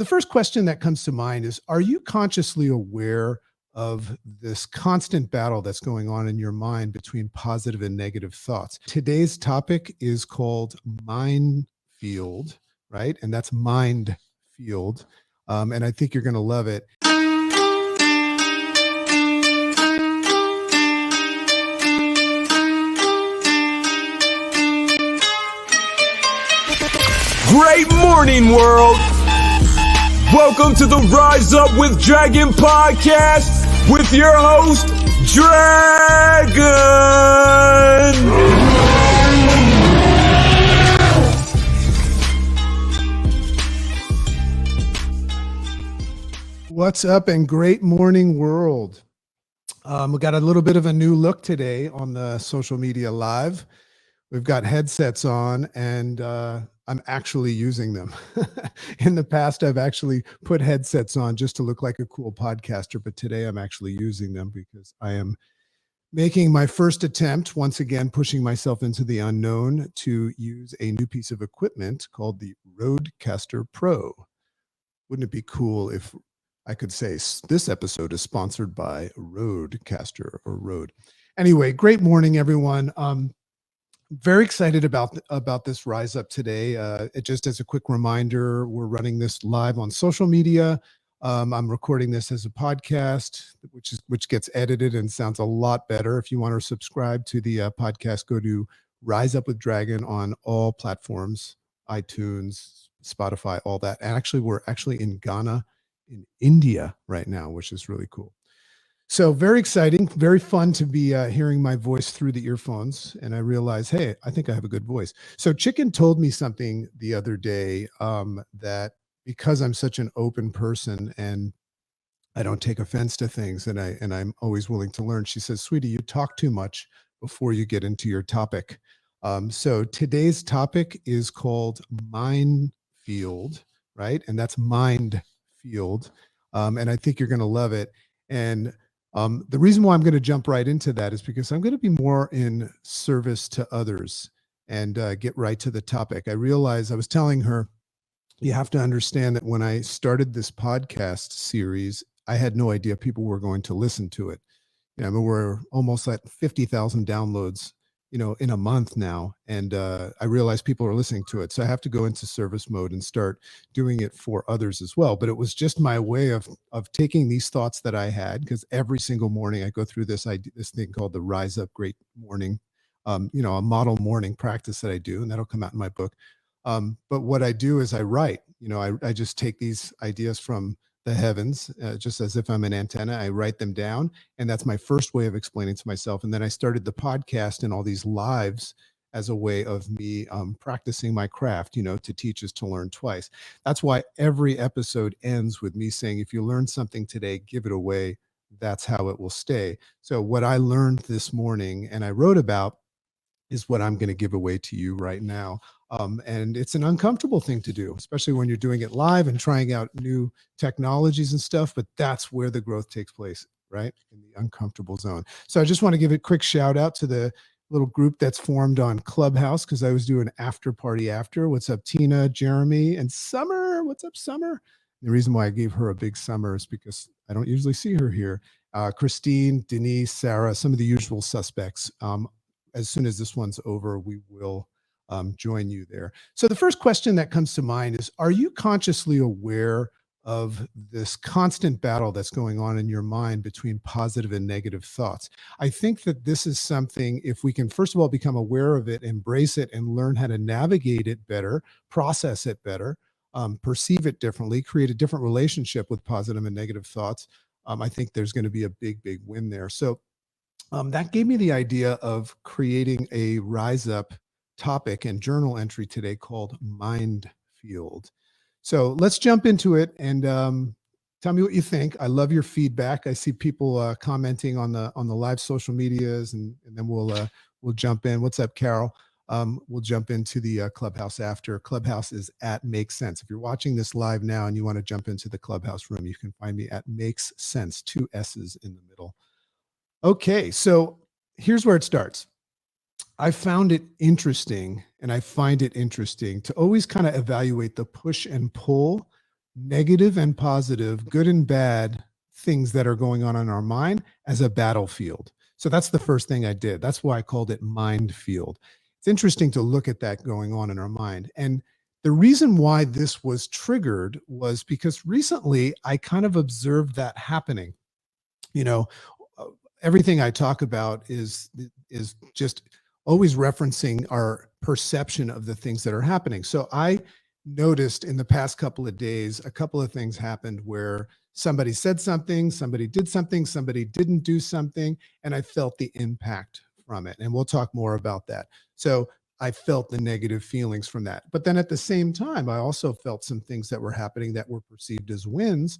The first question that comes to mind is, are you consciously aware of this constant battle that's going on in your mind between positive and negative thoughts? Today's topic is called mind field, right? And that's mind field. And I think you're going to love it. Great morning, world! Welcome to the Rise Up with Dragon podcast with your host, Dragon! What's up, and great morning, world. We got a little bit of a new look today on the social media live. We've got headsets on, and I'm actually using them. In the past, I've actually put headsets on just to look like a cool podcaster, but today I'm actually using them because I am making my first attempt, once again, pushing myself into the unknown to use a new piece of equipment called the Rodecaster Pro. Wouldn't it be cool if I could say this episode is sponsored by Rodecaster or Rode? Anyway, great morning, everyone. Very excited about this Rise Up today. Just as a quick reminder, we're running this live on social media. I'm recording this as a podcast, which gets edited and sounds a lot better. If you want to subscribe to the podcast, go to Rise Up with Dragon on all platforms, iTunes, Spotify, all that. And actually, we're actually in Ghana, in India right now, which is really cool. So very exciting, very fun to be hearing my voice through the earphones. And I realized, hey, I think I have a good voice. So Chicken told me something the other day that because I'm such an open person and I don't take offense to things, and I'm always willing to learn. She says, sweetie, you talk too much before you get into your topic. So today's topic is called mind field, right? And that's mind field. And I think you're going to love it. And the reason why I'm going to jump right into that is because I'm going to be more in service to others and get right to the topic. I realized, I was telling her, you have to understand that when I started this podcast series, I had no idea people were going to listen to it. You know, I mean, we're almost at 50,000 downloads, in a month now. And I realized people are listening to it. So I have to go into service mode and start doing it for others as well. But it was just my way of taking these thoughts that I had, because every single morning I go through this thing called the Rise Up Great Morning, a model morning practice that I do, and that'll come out in my book. But what I do is I write, I just take these ideas from the heavens, just as if I'm an antenna. I write them down, and that's my first way of explaining to myself. And then I started the podcast and all these lives as a way of me practicing my craft. To teach is to learn twice. That's why every episode ends with me saying, if you learn something today, give it away. That's how it will stay. So what I learned this morning and I wrote about is what I'm going to give away to you right now. And it's an uncomfortable thing to do, especially when you're doing it live and trying out new technologies and stuff, but that's where the growth takes place, right? In the uncomfortable zone. So I just want to give a quick shout out to the little group that's formed on Clubhouse, because I was doing after party after. What's up, Tina, Jeremy, and Summer? What's up, Summer? The reason why I gave her a big Summer is because I don't usually see her here. Christine, Denise, Sarah, some of the usual suspects. As soon as this one's over, we will join you there. So the first question that comes to mind is, are you consciously aware of this constant battle that's going on in your mind between positive and negative thoughts? I think that this is something, if we can, first of all, become aware of it, embrace it, and learn how to navigate it better, process it better, perceive it differently, create a different relationship with positive and negative thoughts, I think there's going to be a big, big win there. So that gave me the idea of creating a Rise Up topic and journal entry today called Mind Field. So let's jump into it and tell me what you think. I love your feedback. I see people commenting on the live social medias, and then we'll jump in. What's up, Carol? We'll jump into the Clubhouse after. Clubhouse is at Makes Sense. If you're watching this live now and you want to jump into the Clubhouse room, you can find me at Makes Sense, 2 S's in the middle. Okay, so here's where it starts. I found it interesting, and I find it interesting to always kind of evaluate the push and pull negative and positive, good and bad things that are going on in our mind as a battlefield. So that's the first thing I did. That's why I called it mind field. It's interesting to look at that going on in our mind. And the reason why this was triggered was because recently I kind of observed that happening. You know, uh, everything I talk about is just always referencing our perception of the things that are happening. So I noticed in the past couple of days, a couple of things happened where somebody said something, somebody did something, somebody didn't do something, and I felt the impact from it. And we'll talk more about that. So I felt the negative feelings from that. But then at the same time, I also felt some things that were happening that were perceived as wins.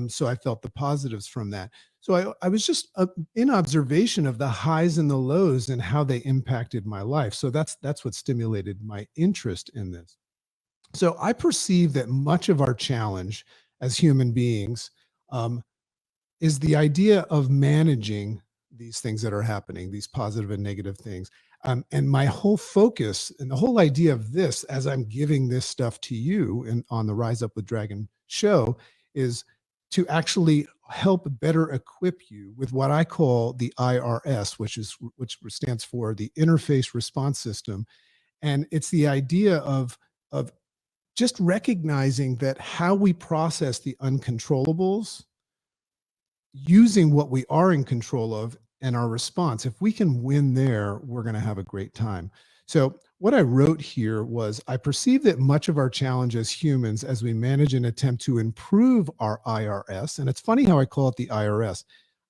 So I felt the positives from that. So I was just in observation of the highs and the lows and how they impacted my life. So that's what stimulated my interest in this. So I perceive that much of our challenge as human beings um, is the idea of managing these things that are happening, these positive and negative things. And my whole focus and the whole idea of this, as I'm giving this stuff to you and on the Rise Up with Dragon show, is to actually help better equip you with what I call the IRS, which stands for the Interface Response System. And it's the idea of just recognizing that how we process the uncontrollables using what we are in control of and our response. If we can win there, we're going to have a great time. So, what I wrote here was I perceive that much of our challenge as humans, as we manage and attempt to improve our IRS, and it's funny how I call it the IRS.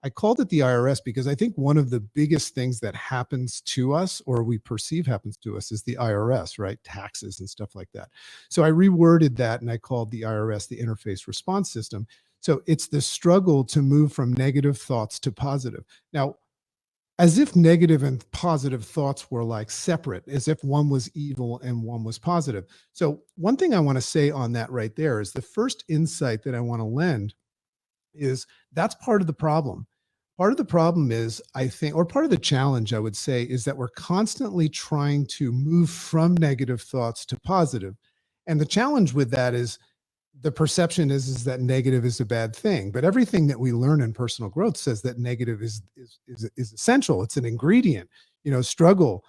I called it the IRS because I think one of the biggest things that happens to us or we perceive happens to us is the IRS, right? Taxes and stuff like that. So I reworded that and I called the IRS the Interface Response System. So it's the struggle to move from negative thoughts to positive. Now, as if negative and positive thoughts were like separate, as if one was evil and one was positive. So, one thing I want to say on that right there is the first insight that I want to lend is that's part of the problem. Part of the problem is, I think, or part of the challenge, I would say, is that we're constantly trying to move from negative thoughts to positive. And the challenge with that is the perception is that negative is a bad thing, but everything that we learn in personal growth says that negative is essential. It's an ingredient. You know, struggle,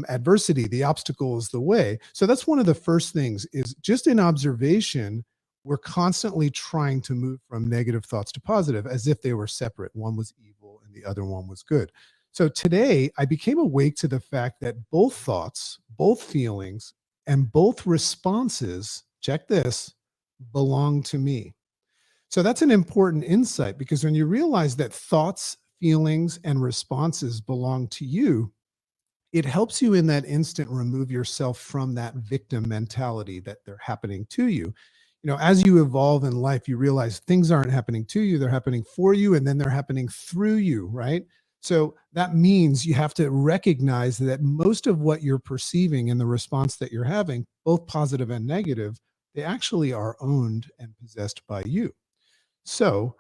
adversity, the obstacle is the way. So that's one of the first things. Is just in observation, we're constantly trying to move from negative thoughts to positive, as if they were separate. One was evil and the other one was good. So today, I became awake to the fact that both thoughts, both feelings, and both responses. Check this, belong to me. So that's an important insight because when you realize that thoughts, feelings, and responses belong to you, it helps you in that instant remove yourself from that victim mentality that they're happening to you. You know, as you evolve in life, you realize things aren't happening to you, they're happening for you, and then they're happening through you, right? So that means you have to recognize that most of what you're perceiving in the response that you're having, both positive and negative, they actually are owned and possessed by you. So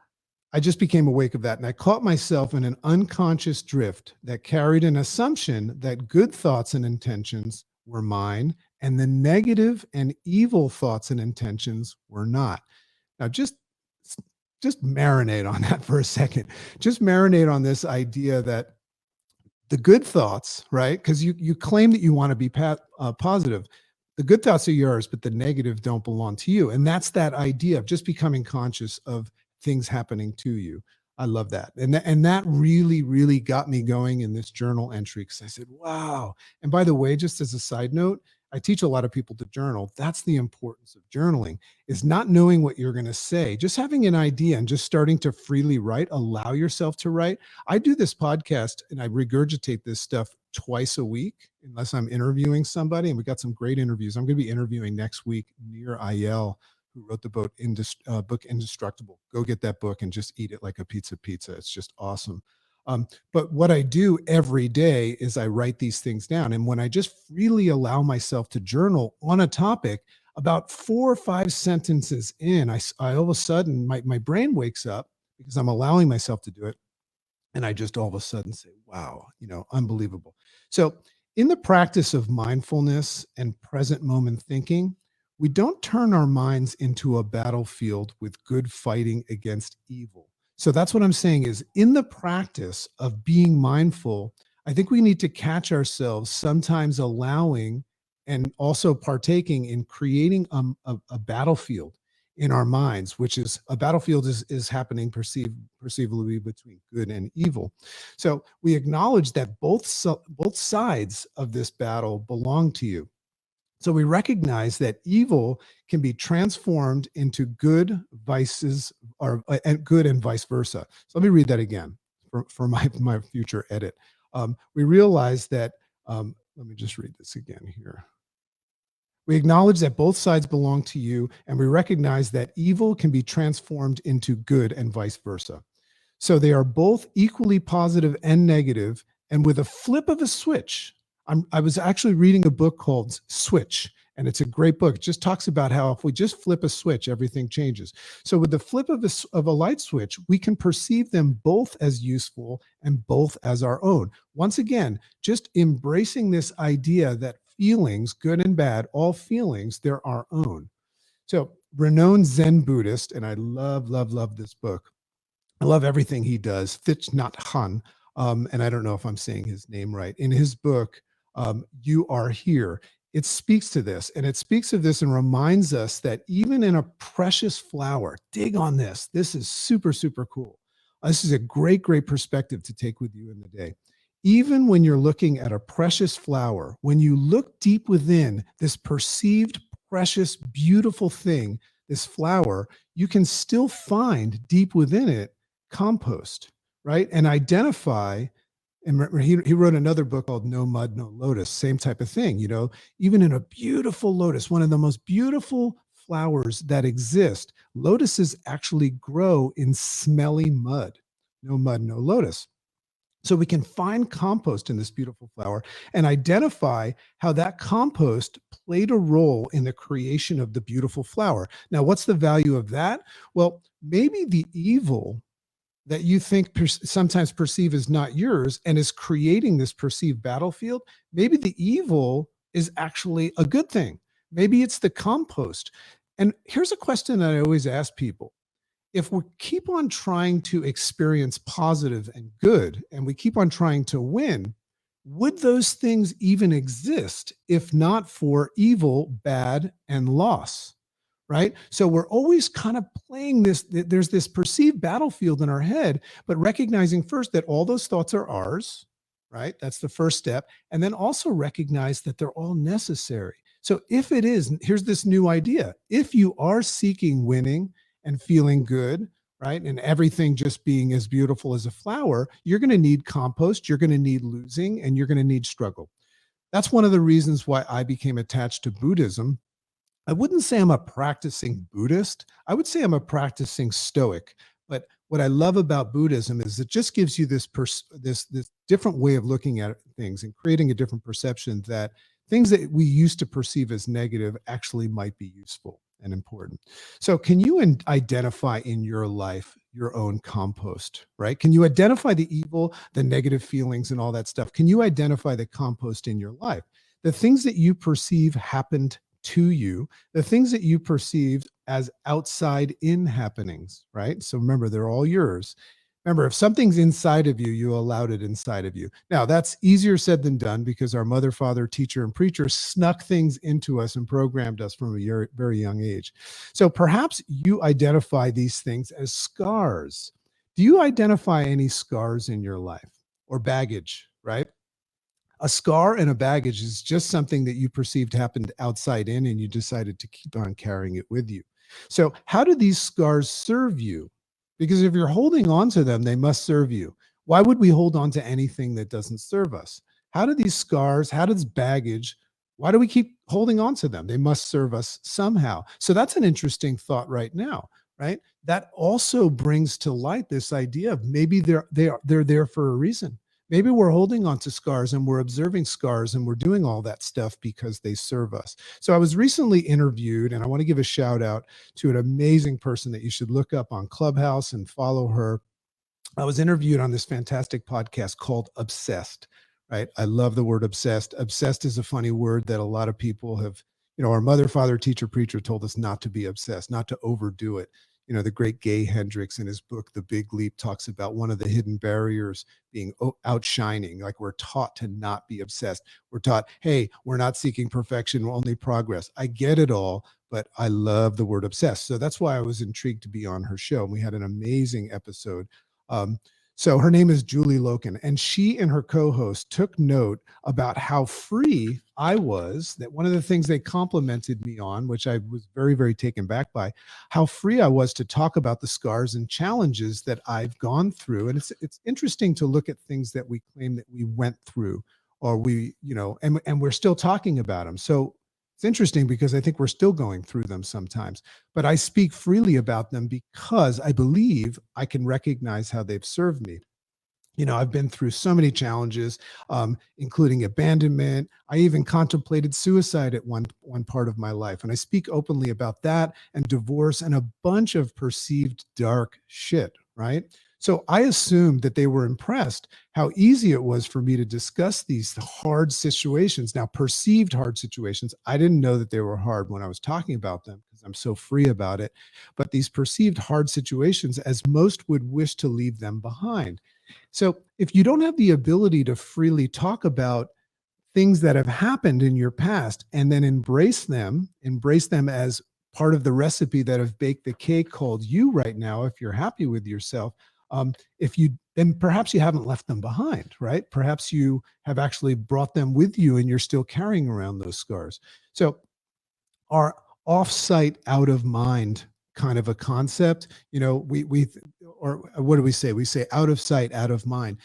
I just became awake of that. And I caught myself in an unconscious drift that carried an assumption that good thoughts and intentions were mine and the negative and evil thoughts and intentions were not. Now, just marinate on that for a second. Just marinate on this idea that the good thoughts, right? Because you claim that you want to be positive. The good thoughts are yours, but the negative don't belong to you. And that's that idea of just becoming conscious of things happening to you. I love that. And that really, really got me going in this journal entry because I said, wow. And by the way, just as a side note, I teach a lot of people to journal. That's the importance of journaling, is not knowing what you're going to say, just having an idea and just starting to freely write, allow yourself to write. I do this podcast and I regurgitate this stuff twice a week, unless I'm interviewing somebody. And we got some great interviews. I'm going to be interviewing next week Nir Ayel, who wrote the book Indestructible. Go get that book and just eat it like a pizza. It's just awesome. But what I do every day is I write these things down. And when I just freely allow myself to journal on a topic, about 4 or 5 sentences in, I all of a sudden, my brain wakes up because I'm allowing myself to do it. And I just all of a sudden say, wow, unbelievable. So in the practice of mindfulness and present moment thinking, we don't turn our minds into a battlefield with good fighting against evil. So that's what I'm saying is in the practice of being mindful, I think we need to catch ourselves sometimes allowing and also partaking in creating a battlefield in our minds, which is a battlefield is happening perceivably between good and evil. So we acknowledge that both sides of this battle belong to you. So we recognize that evil can be transformed into good vices or and good and vice versa. So let me read that again for my future edit. We realize that, let me just read this again here. We acknowledge that both sides belong to you, and we recognize that evil can be transformed into good and vice versa. So they are both equally positive and negative, and with a flip of a switch, I was actually reading a book called Switch, and it's a great book. It just talks about how if we just flip a switch, everything changes. So with the flip of a light switch, we can perceive them both as useful and both as our own. Once again, just embracing this idea that feelings, good and bad, all feelings, they're our own. So renowned Zen Buddhist, and I love this book. I love everything he does. Thich Nhat Hanh, and I don't know if I'm saying his name right. In his book, You Are Here, it speaks to this, and it speaks of this and reminds us that even in a precious flower, dig on this. This is super, super cool. This is a great perspective to take with you in the day. Even when you're looking at a precious flower, when you look deep within this perceived precious, beautiful thing, this flower, you can still find deep within it compost, right? And identify. And he wrote another book called No Mud, No Lotus, same type of thing. Even in a beautiful lotus, one of the most beautiful flowers that exist, lotuses actually grow in smelly mud. No mud, no lotus. So we can find compost in this beautiful flower and identify how that compost played a role in the creation of the beautiful flower. Now, what's the value of that? Well, maybe the evil that you think sometimes perceive as not yours and is creating this perceived battlefield, maybe the evil is actually a good thing. Maybe it's the compost. And here's a question that I always ask people. If we keep on trying to experience positive and good, and we keep on trying to win, would those things even exist if not for evil, bad, and loss? Right? So we're always kind of playing this. There's this perceived battlefield in our head, but recognizing first that all those thoughts are ours, right? That's the first step. And then also recognize that they're all necessary. So if it is, here's this new idea. If you are seeking winning and feeling good, right? And everything just being as beautiful as a flower, you're going to need compost, you're going to need losing, and you're going to need struggle. That's one of the reasons why I became attached to Buddhism. I wouldn't say I'm a practicing Buddhist. I would say I'm a practicing Stoic. But what I love about Buddhism is it just gives you this different way of looking at things and creating a different perception that things that we used to perceive as negative actually might be useful and important. So can you identify in your life your own compost, right? Can you identify the evil, the negative feelings and all that stuff? Can you identify the compost in your life? The things that you perceive happened to you, the things that you perceived as outside in happenings, right? So remember, they're all yours. Remember, if something's inside of you, you allowed it inside of you. Now, that's easier said than done because our mother, father, teacher, and preacher snuck things into us and programmed us from a very young age. So perhaps you identify these things as scars. Do you identify any scars in your life or baggage, right? A scar and a baggage is just something that you perceived happened outside in and you decided to keep on carrying it with you. So how do these scars serve you? Because if you're holding on to them, they must serve you. Why would we hold on to anything that doesn't serve us? How do these scars, how does baggage, why do we keep holding on to them? They must serve us somehow. So that's an interesting thought right now, right? That also brings to light this idea of maybe they're there for a reason. Maybe we're holding on to scars and we're observing scars and we're doing all that stuff because they serve us. So I was recently interviewed, and I want to give a shout out to an amazing person that you should look up on Clubhouse and follow her. I was interviewed on this fantastic podcast called Obsessed, right? I love the word obsessed. Obsessed is a funny word that a lot of people have Our mother, father, teacher, preacher told us not to be obsessed, not to overdo it. The great Gay Hendricks in his book, The Big Leap, talks about one of the hidden barriers being outshining. Like, we're taught to not be obsessed. We're taught, hey, we're not seeking perfection, only progress. I get it all, but I love the word obsessed. So that's why I was intrigued to be on her show. And we had an amazing episode. So her name is Julie Loken, and she and her co-host took note about how free I was. That one of the things they complimented me on, which I was very, very taken back by, how free I was to talk about the scars and challenges that I've gone through. And it's interesting to look at things that we claim that we went through, or and we're still talking about them. So it's interesting because I think we're still going through them sometimes, but I speak freely about them because I believe I can recognize how they've served me. I've been through so many challenges, including abandonment. I even contemplated suicide at one part of my life. And I speak openly about that, and divorce, and a bunch of perceived dark shit, right? So I assumed that they were impressed how easy it was for me to discuss these hard situations. Now, perceived hard situations, I didn't know that they were hard when I was talking about them because I'm so free about it. But these perceived hard situations, as most would wish to leave them behind. So if you don't have the ability to freely talk about things that have happened in your past and then embrace them as part of the recipe that have baked the cake called you right now, if you're happy with yourself, then perhaps you haven't left them behind, right? Perhaps you have actually brought them with you and you're still carrying around those scars. So our off-site, out of mind kind of a concept, or what do we say? We say out of sight, out of mind.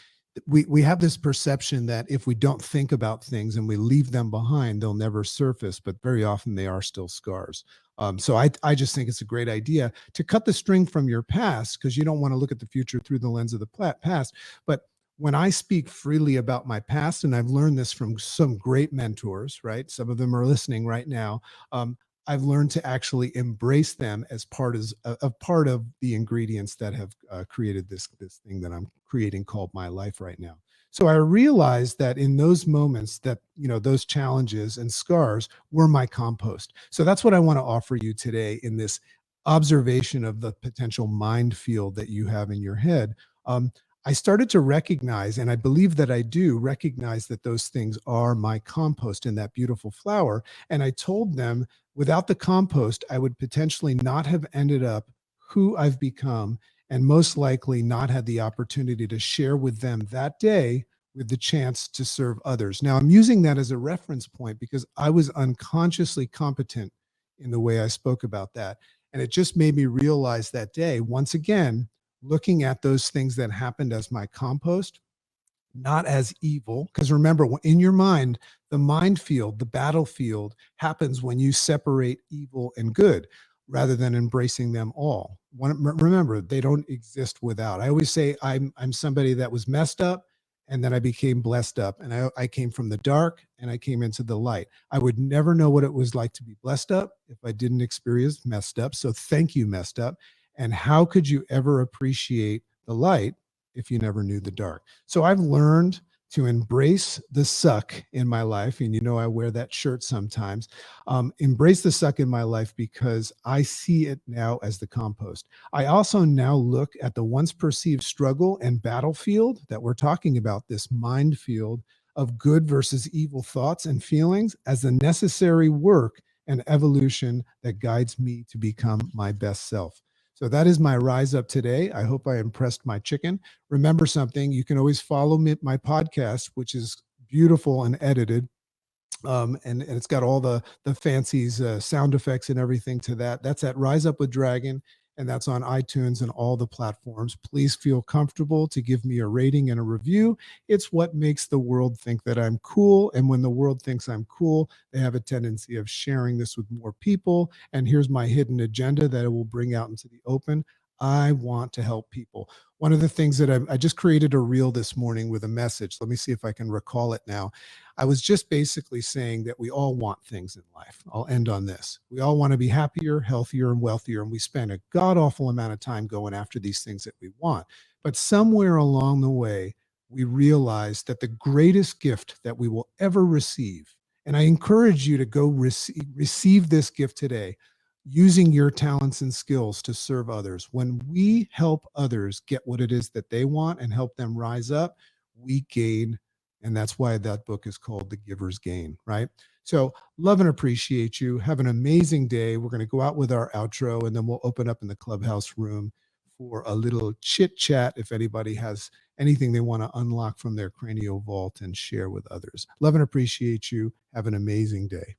We have this perception that if we don't think about things and we leave them behind, they'll never surface, but very often they are still scars. So I just think it's a great idea to cut the string from your past, because you don't want to look at the future through the lens of the past. But when I speak freely about my past, and I've learned this from some great mentors, right? Some of them are listening right now. I've learned to actually embrace them as part of the ingredients that have created this thing that I'm creating called my life right now. So I realized that in those moments that, those challenges and scars were my compost. So that's what I want to offer you today in this observation of the potential mind field that you have in your head. I started to recognize, and I believe that I do recognize, that those things are my compost in that beautiful flower. And I told them, without the compost, I would potentially not have ended up who I've become, and most likely not had the opportunity to share with them that day with the chance to serve others. Now, I'm using that as a reference point because I was unconsciously competent in the way I spoke about that. And it just made me realize that day, once again, looking at those things that happened as my compost, not as evil. Because remember, in your mind, the mind field, the battlefield happens when you separate evil and good rather than embracing them all. Remember, they don't exist without. I always say I'm somebody that was messed up, and then I became blessed up, and I came from the dark and I came into the light. I would never know what it was like to be blessed up if I didn't experience messed up. So thank you, messed up. And how could you ever appreciate the light if you never knew the dark? So I've learned to embrace the suck in my life. And I wear that shirt sometimes. Embrace the suck in my life because I see it now as the compost. I also now look at the once perceived struggle and battlefield that we're talking about, this mind field of good versus evil thoughts and feelings, as the necessary work and evolution that guides me to become my best self. So that is my rise up today. I hope I impressed my chicken. Remember something, you can always follow me, my podcast, which is beautiful and edited. And it's got all the fancies, sound effects and everything to that. That's at Rise Up with Dragon, and that's on iTunes and all the platforms. Please feel comfortable to give me a rating and a review. It's what makes the world think that I'm cool. And when the world thinks I'm cool, they have a tendency of sharing this with more people. And here's my hidden agenda that it will bring out into the open. I want to help people. One of the things that I just created a reel this morning with a message. Let me see if I can recall it now. I was just basically saying that we all want things in life. I'll end on this. We all want to be happier, healthier, and wealthier. And we spend a god awful amount of time going after these things that we want. But somewhere along the way, we realize that the greatest gift that we will ever receive And I encourage you to go receive this gift today, using your talents and skills to serve others. When we help others get what it is that they want and help them rise up, we gain. And that's why that book is called The Giver's Gain, right? So love and appreciate you. Have an amazing day. We're going to go out with our outro, and then we'll open up in the Clubhouse room for a little chit chat if anybody has anything they want to unlock from their cranial vault and share with others. Love and appreciate you. Have an amazing day.